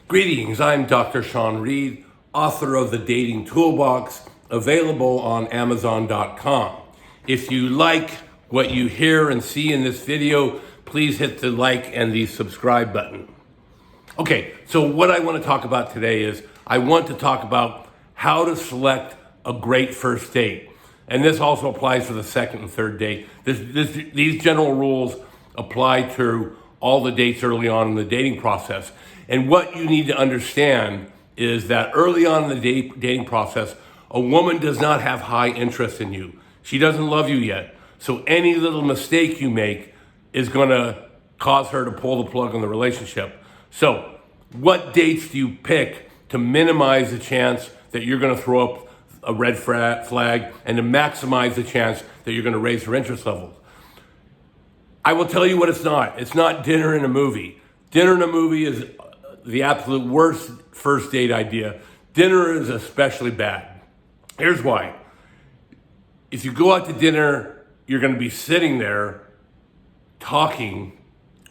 Greetings, I'm Dr. Sean Reed, author of The Dating Toolbox, available on Amazon.com. If you like what you hear and see in this video, please hit the like and the subscribe button. Okay, so what I want to talk about today is I want to talk about how to select a great first date. And this also applies for the second and third date. These general rules apply to all the dates early on in the dating process. And what you need to understand is that early on in the dating process, a woman does not have high interest in you. She doesn't love you yet. So any little mistake you make is going to cause her to pull the plug on the relationship. So what dates do you pick to minimize the chance that you're going to throw up a red flag and to maximize the chance that you're going to raise her interest levels? I will tell you what it's not. It's not dinner and a movie. Dinner and a movie is the absolute worst first date idea. Dinner is especially bad. Here's why. If you go out to dinner, you're going to be sitting there talking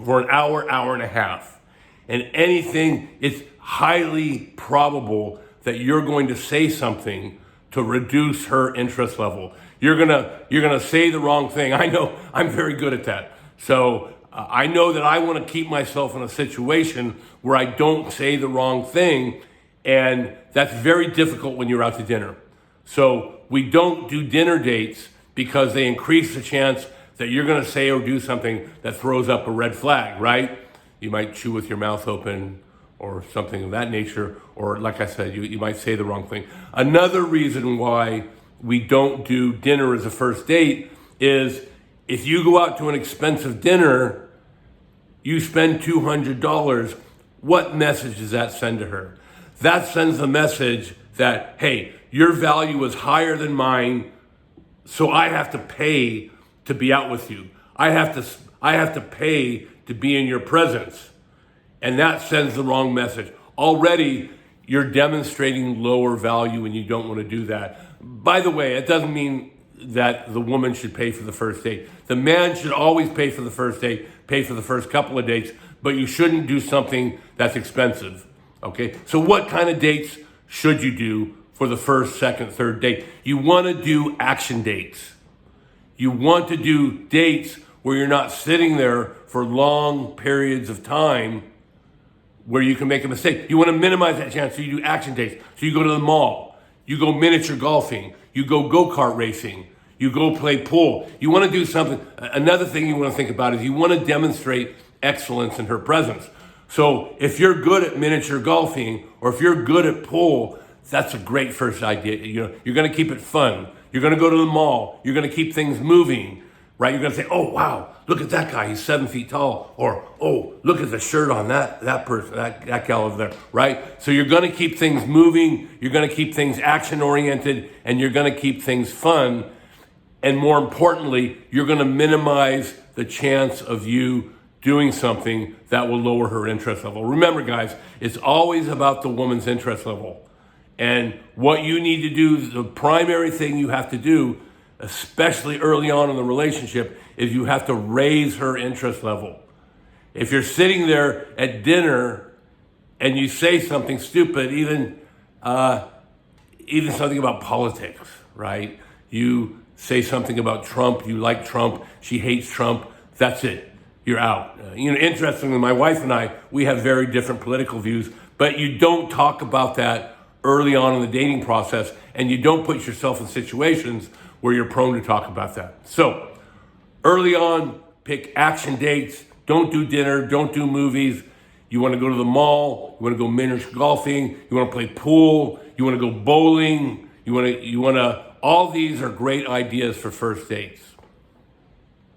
for an hour, hour and a half. And it's highly probable that you're going to say something to reduce her interest level. You're gonna say the wrong thing. I know, I'm very good at that. So I know that I want to keep myself in a situation where I don't say the wrong thing, and that's very difficult when you're out to dinner. So we don't do dinner dates because they increase the chance that you're going to say or do something that throws up a red flag, right? You might chew with your mouth open or something of that nature, or like I said, you might say the wrong thing. Another reason why we don't do dinner as a first date is if you go out to an expensive dinner, you spend $200, what message does that send to her? That sends the message that, hey, your value is higher than mine, so I have to pay to be out with you. I have to pay to be in your presence. And that sends the wrong message. Already, you're demonstrating lower value and you don't want to do that. By the way, it doesn't mean that the woman should pay for the first date. The man should always pay for the first date, pay for the first couple of dates, but you shouldn't do something that's expensive, okay? So what kind of dates should you do for the first, second, third date? You want to do action dates. You want to do dates where you're not sitting there for long periods of time where you can make a mistake. You want to minimize that chance, so you do action dates. So you go to the mall, you go miniature golfing, you go go-kart racing, you go play pool. You want to do something. Another thing you want to think about is you want to demonstrate excellence in her presence. So if you're good at miniature golfing or if you're good at pool, that's a great first idea. You're going to keep it fun. You're going to go to the mall. You're going to keep things moving, right? You're going to say, oh, wow, look at that guy. He's 7 feet tall. Or, oh, look at the shirt on that person, that gal over there, right? So you're going to keep things moving. You're going to keep things action-oriented, and you're going to keep things fun. And more importantly, you're going to minimize the chance of you doing something that will lower her interest level. Remember, guys, it's always about the woman's interest level. And what you need to do, the primary thing you have to do, especially early on in the relationship, is you have to raise her interest level. If you're sitting there at dinner and you say something stupid, even something about politics, right? You say something about Trump, you like Trump, she hates Trump, that's it, you're out. Interestingly, my wife and I, we have very different political views, but you don't talk about that early on in the dating process, and you don't put yourself in situations where you're prone to talk about that. So, early on, pick action dates, don't do dinner, don't do movies. You want to go to the mall, you want to go miniature golfing, you want to play pool, you want to go bowling, you want to, all these are great ideas for first dates.